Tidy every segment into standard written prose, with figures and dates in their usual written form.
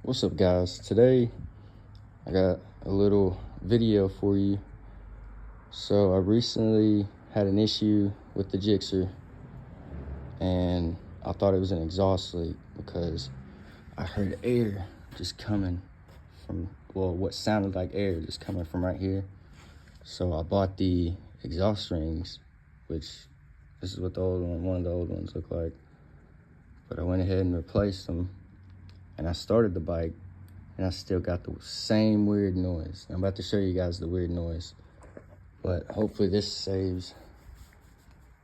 What's up, guys? Today I got a little video for you. So I recently had an issue with the gsxr, and I thought it was an exhaust leak because I heard air just coming from, well, what sounded like air just coming from right here. So I bought the exhaust rings, which this is what the old one, one of the old ones look like. But I went ahead and replaced them, and I started the bike, and I still got the same weird noise. I'm about to show you guys the weird noise, but hopefully this saves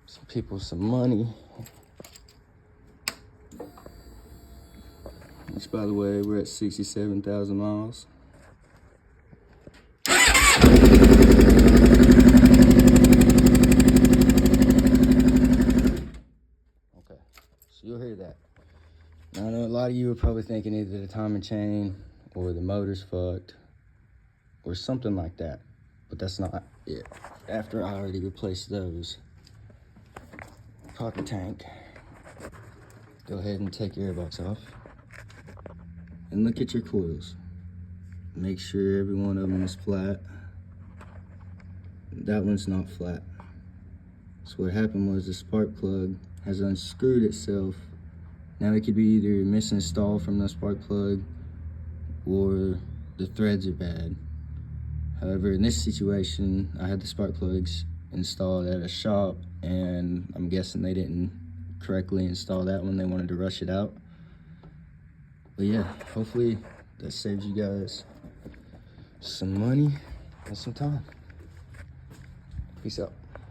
some people some money. Which, by the way, we're at 67,000 miles. Okay, so you'll hear that. Now, I know a lot of you are probably thinking either the timing chain or the motor's fucked or something like that, but that's not it. After I already replaced those, pop the tank, go ahead and take your airbox off and look at your coils. Make sure every one of them is flat. That one's not flat. So what happened was the spark plug has unscrewed itself. Now it could be either misinstalled from the spark plug or the threads are bad. However, in this situation, I had the spark plugs installed at a shop, and I'm guessing they didn't correctly install that one. They wanted to rush it out. But yeah, hopefully that saves you guys some money and some time. Peace out.